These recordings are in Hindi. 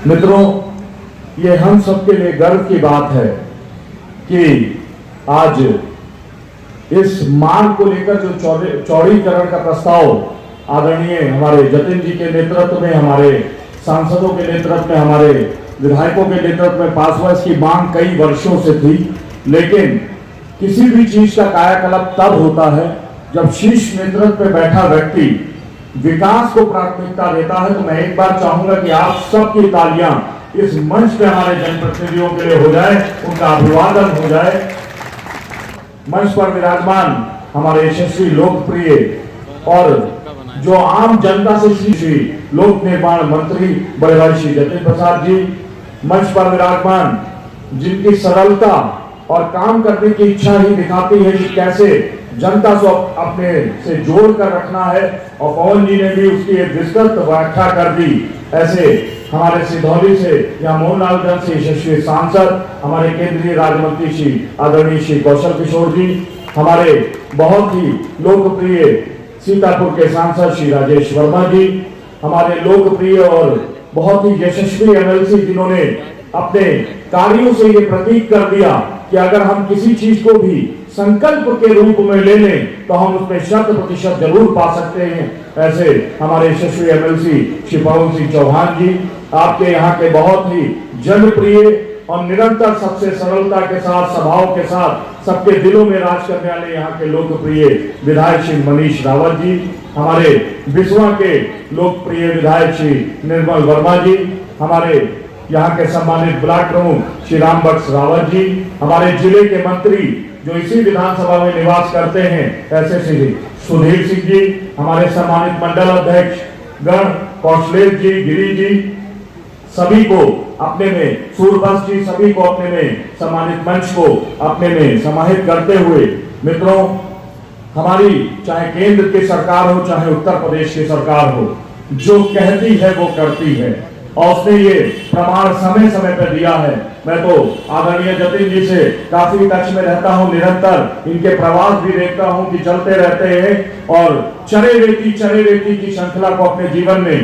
मित्रों, ये हम सबके लिए गर्व की बात है कि आज इस मार्ग को लेकर जो चौड़ीकरण का प्रस्ताव आदरणीय हमारे जतिन जी के नेतृत्व में, हमारे सांसदों के नेतृत्व में, हमारे विधायकों के नेतृत्व में पास हुआ, इसकी मांग कई वर्षों से थी। लेकिन किसी भी चीज का कायाकल्प तब होता है जब शीर्ष नेतृत्व पे बैठा व्यक्ति विकास को प्राथमिकता देता है। तो मैं एक बार चाहूंगा कि आप सबकी तालियां इस मंच पे हमारे जनप्रतिनिधियों के लिए हो जाए, उनका अभिवादन हो जाए। मंच पर विराजमान हमारे यशस्वी, लोकप्रिय और जो आम जनता से श्री लोक निर्माण मंत्री बड़े भाई श्री जतिन प्रसाद जी, मंच पर विराजमान जिनकी सरलता और काम करने की इच्छा ही दिखाती है कि कैसे जनता को अपने से जोड़ कर रखना है, और पवन जी ने भी उसकी एक विस्तृत व्याख्या कर दी। ऐसे हमारे सिधौली से या मोहनलालगंज से यशस्वी सांसद हमारे केंद्रीय राज्य मंत्री श्री आदरणीय श्री कौशल किशोर जी, हमारे बहुत ही लोकप्रिय सीतापुर के सांसद श्री राजेश वर्मा जी, हमारे लोकप्रिय और बहुत ही यशस्वी एमएलसी जिन्होंने अपने कार्यों से ये प्रतीक कर दिया कि अगर हम किसी चीज को भी संकल्प के रूप में ले लें तो हम उसमें 100% जरूर पा सकते हैं। ऐसे हमारे यशस्वी एमएलसी श्री पवन सिंह चौहान जी, आपके यहाँ के बहुत ही जनप्रिय और निरंतर सबसे सरलता के साथ, स्वभाव के साथ सबके दिलों में राज करने वाले यहाँ के लोकप्रिय विधायक श्री मनीष रावत जी, हमारे बिस्वा के लोकप्रिय विधायक श्री निर्मल वर्मा जी, हमारे यहाँ के सम्मानित ब्लॉक प्रमुख श्री राम बख्श रावत जी, हमारे जिले के मंत्री जो इसी विधानसभा में निवास करते हैं ऐसे श्री सुधीर सिंह जी, हमारे सम्मानित मंडल अध्यक्ष गण कौशलेश जी, गिरी जी, सभी को अपने में, सूरबस जी, सभी को अपने में सम्मानित मंच को अपने में समाहित करते हुए, मित्रों, हमारी चाहे केंद्र की सरकार हो चाहे उत्तर प्रदेश की सरकार हो, जो कहती है वो करती है, और उसने ये प्रमाण समय समय पर दिया है। मैं तो आदरणीय जतिन जी से काफी टच में रहता हूं, निरंतर इनके प्रवास भी देखता हूं कि चलते रहते हैं और चरे रेती की श्रृंखला को अपने जीवन में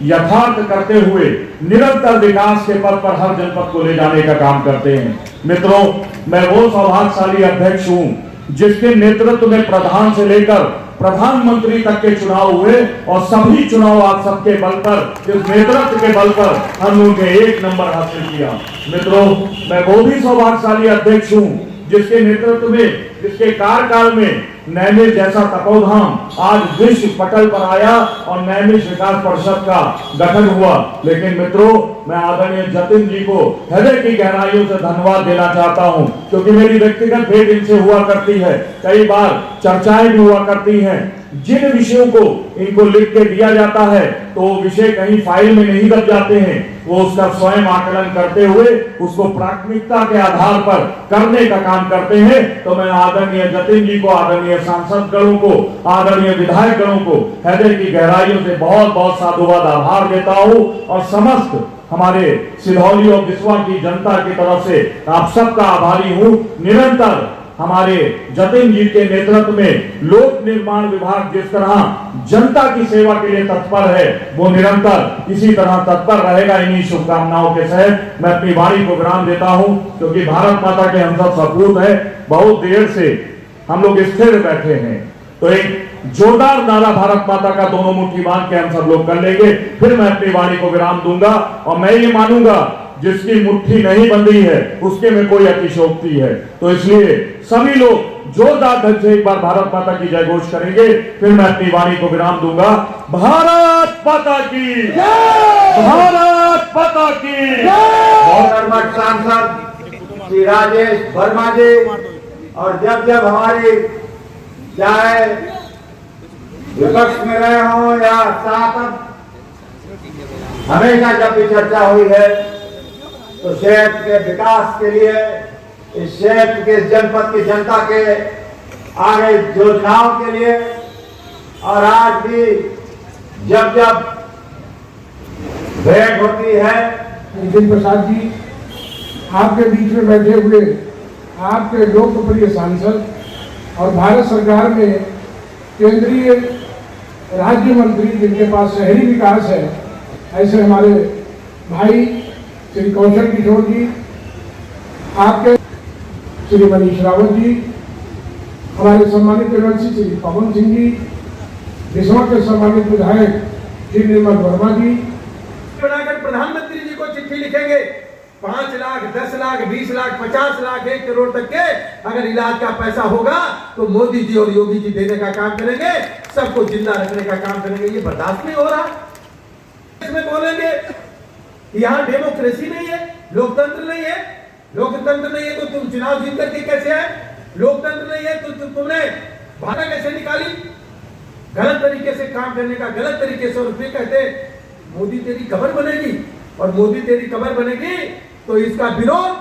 यथार्थ करते हुए निरंतर विकास के पथ पर हर जनपद को ले जाने का काम करते हैं। मित्रों, मैं वो सौभाग्यशाली अध्यक्ष हूं जिसके नेतृत्व में प्रधान से लेकर प्रधानमंत्री तक के चुनाव हुए, और सभी चुनाव आप सबके बल पर, इस नेतृत्व के बल पर हम उनके 1 नंबर हासिल किया। मित्रों, मैं वो भी सौभाग्यशाली अध्यक्ष हूं जिसके नेतृत्व में, जिसके कार्यकाल में नैमिष जैसा तपोधाम आज विश्व पटल पर आया और नैमिष विकास परिषद का गठन हुआ। लेकिन मित्रों, मैं आदरणीय जतिन जी को हृदय की गहराइयों से धन्यवाद देना चाहता हूं, क्योंकि मेरी व्यक्तिगत भेंट इनसे हुआ करती है, कई बार चर्चाएं भी हुआ करती हैं। जिन विषयों को इनको लिख के दिया जाता है तो वो विषय कहीं फाइल में नहीं दब जाते हैं, वो उसका स्वयं आकलन करते हुए उसको प्राथमिकता के आधार पर करने का काम करते हैं। तो मैं आदरणीय जतिन जी को, आदरणीय सांसद गणों को, आदरणीय विधायक गणों को हृदय की गहराइयों से बहुत बहुत साधुवाद, आभार देता हूं, और समस्त हमारे सिधौली और बिस्वा की जनता की तरफ से आप सबका आभारी हूं। निरंतर हमारे जतिन जी के नेतृत्व में लोक निर्माण विभाग जिस तरह जनता की सेवा के लिए तत्पर है, वो निरंतर इसी तरह तत्पर रहेगा। इन्हीं शुभकामनाओं के साथ मैं अपनी वाणी को विराम देता हूं, क्योंकि भारत माता के हम सब सपूत है। बहुत देर से हम लोग स्थिर बैठे हैं, तो एक जोरदार नारा भारत माता का दोनों मुट्ठी बांध के हम सब लोग कर लेंगे, फिर मैं अपनी वाणी को विराम दूंगा। और मैं ये मानूंगा जिसकी मुट्ठी नहीं बंधी है उसके में कोई अतिशयोक्ति है। तो इसलिए सभी लोग जोरदार ढंग से एक बार भारत माता की जय घोष करेंगे, फिर मैं अपनी वाणी को विराम दूंगा। भारत माता की जय, भारत माता की जय। सांसद श्री राजेश वर्मा जी, और जब जब हमारी चाहे विपक्ष में रहे हों या साथ, हमेशा जब भी चर्चा हुई है तो शहर के विकास के लिए, इस शहर के जनपद की जनता के आगे योजनाओं के लिए, और आज भी जब जब भेंट होती है, जतिन प्रसाद जी आपके बीच में बैठे हुए आपके लोकप्रिय सांसद और भारत सरकार में केंद्रीय राज्य मंत्री जिनके पास शहरी विकास है, ऐसे हमारे भाई श्री कौशल किशोर जी, आपके श्री मनीष रावत जी, हमारे सम्मानित एमएलसी श्री पवन सिंह जी, विश्वा के सम्मानित विधायक श्री निर्मल वर्मा जी, बनाकर प्रधानमंत्री जी को चिट्ठी लिखेंगे 5 लाख, 10 लाख, 20 लाख, 50 लाख, 1 करोड़ तक के अगर इलाज का पैसा होगा तो मोदी जी और योगी जी देने का काम करेंगे, सबको जिंदा रखने का काम करेंगे। ये बर्दाश्त नहीं हो रहा। इसमें बोलेंगे यहाँ डेमोक्रेसी नहीं है, लोकतंत्र नहीं है। लोकतंत्र नहीं है तो तुम चुनाव जीत करके कैसे आए? लोकतंत्र नहीं है तो तुमने भागा कैसे निकाली? गलत तरीके से काम करने का, गलत तरीके से। और फिर कहते मोदी तेरी कबर बनेगी, और मोदी तेरी कबर बनेगी तो इसका विरोध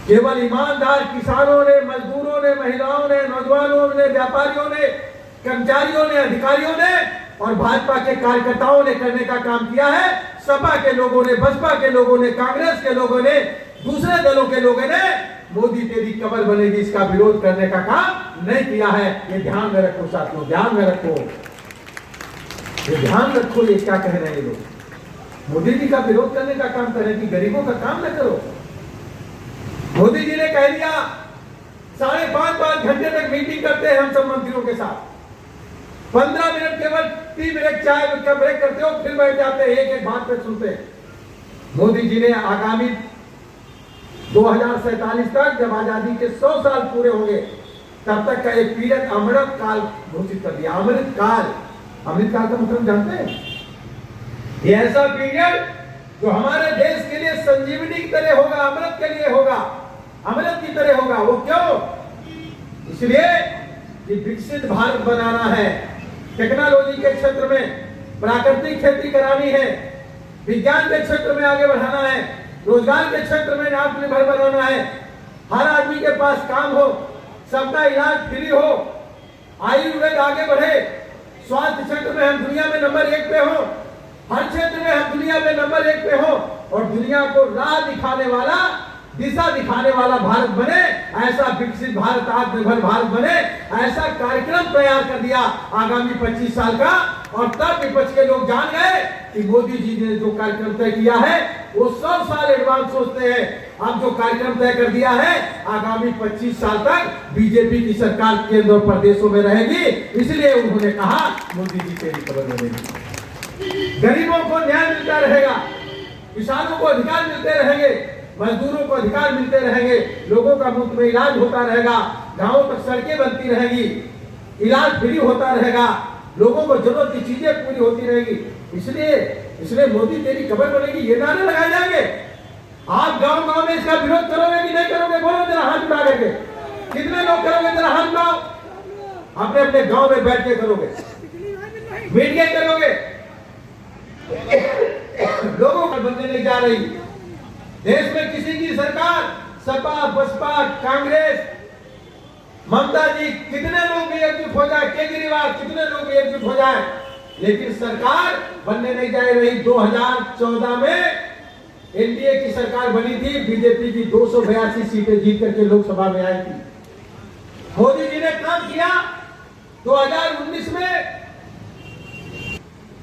केवल ईमानदार किसानों ने, मजदूरों ने, महिलाओं ने, नौजवानों ने, व्यापारियों ने, कर्मचारियों ने, अधिकारियों ने और भाजपा के कार्यकर्ताओं ने करने का काम किया है। सपा के लोगों ने, बसपा के लोगों ने, कांग्रेस के लोगों ने, दूसरे दलों के लोगों ने मोदी तेरी कबर बनेगी इसका विरोध करने का काम नहीं किया है। ये ध्यान में रखो साथियों, ध्यान में रखो, ये ध्यान रखो। ये क्या कह रहे हैं लोग? मोदी जी का विरोध करने का काम करें कि गरीबों का काम न करो। मोदी जी ने कह दिया 5.5 घंटे तक मीटिंग करते हैं हम सब मंत्रियों के साथ, 15 मिनट केवल टी ब्रेक, चाय का ब्रेक करते हो, फिर बैठ जाते हैं, एक एक बात पे सुनते हैं। मोदी जी ने आगामी 2047 तक जब आजादी के 100 साल पूरे होंगे तब तक का एक पीरियड अमृत काल घोषित कर दिया। अमृत काल, अमृत काल का मतलब जानते हैं? ये ऐसा पीरियड जो हमारे देश के लिए संजीवनी की तरह होगा, अमृत के लिए होगा, अमृत की तरह होगा। वो क्यों? इसलिए कि विकसित भारत बनाना है, टेक्नोलॉजी के क्षेत्र में प्राकृतिक खेती करानी है, विज्ञान के क्षेत्र में आगे बढ़ाना है, रोजगार के क्षेत्र में आत्मनिर्भर बनाना है, हर आदमी के पास काम हो, सबका इलाज फ्री हो, आयुर्वेद आगे बढ़े, स्वास्थ्य क्षेत्र में हम दुनिया में नंबर 1 पे हो, हर क्षेत्र में हम दुनिया में नंबर 1 पे हो और दुनिया को राह दिखाने वाला, दिशा दिखाने वाला भारत बने। ऐसा विकसित भारत, आत्मनिर्भर भारत बने, ऐसा कार्यक्रम तैयार कर दिया आगामी 25 साल का। और तब विपक्ष के लोग जान गए कि मोदी जी ने जो कार्यक्रम तय किया है वो 100 साल एडवांस सोचते हैं। अब जो कार्यक्रम तय कर दिया है आगामी 25 साल तक बीजेपी की सरकार केंद्र और प्रदेशों में रहेगी। इसलिए उन्होंने कहा मोदी जी तेरी कबर बनेगी। गरीबों को न्याय मिलता रहेगा, किसानों को अधिकार मिलते रहेंगे, मजदूरों को अधिकार मिलते रहेंगे, लोगों का मुफ्त में इलाज होता रहेगा, गांवों तक सड़कें बनती रहेगी, इलाज फ्री होता रहेगा, लोगों को जरूरत की चीजें पूरी होती रहेगी। इसलिए मोदी तेरी कबर बनेगी ये नारे लगाए जाएंगे। आप गांव-गांव में इसका विरोध करोगे कि नहीं करोगे? बोलो जरा हाथ उठा करके। कितने लोग करोगे? जरा हाथ उठाओ। अपने अपने गांव में बैठ के करोगे, मीडिया करोगे। लोगों को बनने नहीं जा रही। देश में किसी की सरकार, सपा, बसपा, कांग्रेस, ममता जी, कितने लोग भी एकजुट हो जाए, केजरीवाल, कितने लोग भी एकजुट हो जाए, लेकिन सरकार बनने नहीं जा रही। 2014 में एनडीए की सरकार बनी थी, बीजेपी की 282 सीटें जीत करके लोकसभा में आई थी। मोदी जी ने काम किया 2019 में।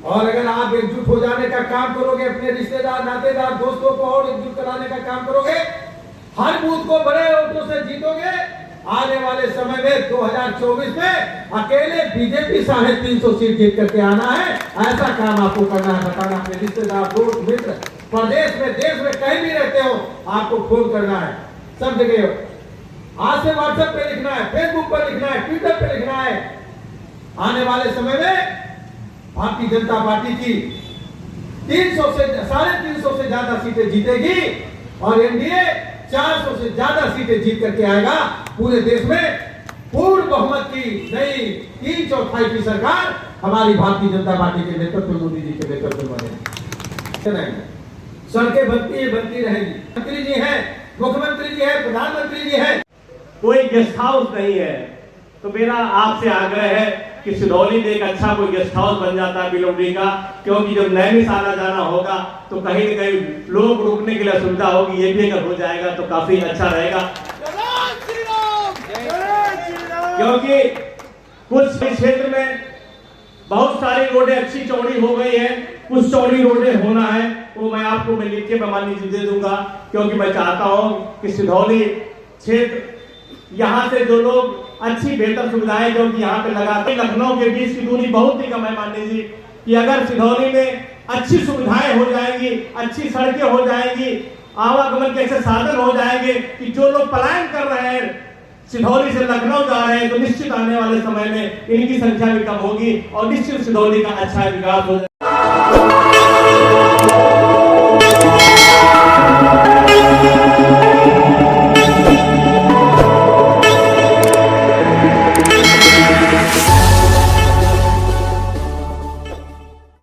और अगर आप एकजुट हो जाने का काम करोगे, अपने रिश्तेदार, नातेदार, दोस्तों को और एकजुट कराने का काम करोगे, हर बूथ को बड़े वोटों से जीतोगे, आने वाले समय में 2024 में अकेले बीजेपी 350 सीट जीत करके आना है। ऐसा काम आपको करना है, बताना अपने रिश्तेदार, दोस्त, मित्र, प्रदेश में, देश में कहीं भी रहते हो, आपको फोन करना है, सब जगह। आज से व्हाट्सएप पे लिखना है, फेसबुक पर लिखना है, ट्विटर पे लिखना है। आने वाले समय में भारतीय जनता पार्टी की 350 से ज्यादा सीटें जीतेगी और एनडीए 400 से ज्यादा सीटें जीत करके आएगा। पूरे देश में पूर्ण बहुमत की नई 3/4 की सरकार हमारी भारतीय जनता पार्टी के नेतृत्व, मोदी जी के नेतृत्व में बनेगी। सड़कें बनती रहेगी। मंत्री जी हैं, मुख्यमंत्री जी हैं, प्रधानमंत्री जी हैं। कोई गेस्ट हाउस नहीं है, तो मेरा आपसे आग्रह है कि सिरौली में एक अच्छा कोई गेस्ट हाउस बन जाता है बिलोडी का, क्योंकि जब नैनीताल आना जाना होगा तो कहीं न कहीं लोग रुकने के लिए सुविधा होगी। ये भी अगर हो जाएगा तो काफी अच्छा रहेगा, क्योंकि कुछ क्षेत्र में बहुत सारी रोडें अच्छी चौड़ी हो गई है, कुछ चौड़ी रोडें होना है, वो मैं आपको मैं लिख के मैं मान लीजिए दे दूंगा, क्योंकि मैं चाहता हूं कि सिधौली क्षेत्र यहाँ से जो लोग अच्छी बेहतर सुविधाएं जो कि यहाँ पे लगाते, लखनऊ के बीच की दूरी बहुत ही कम है। मान लीजिए कि अगर सिधौली में अच्छी सुविधाएं हो जाएंगी, अच्छी सड़कें हो जाएंगी, आवागमन के ऐसे साधन हो जाएंगे कि जो लोग पलायन कर रहे हैं सिधौली से लखनऊ जा रहे हैं, तो निश्चित आने वाले समय में इनकी संख्या भी कम होगी और निश्चित सिधौली का अच्छा विकास हो जाएगा।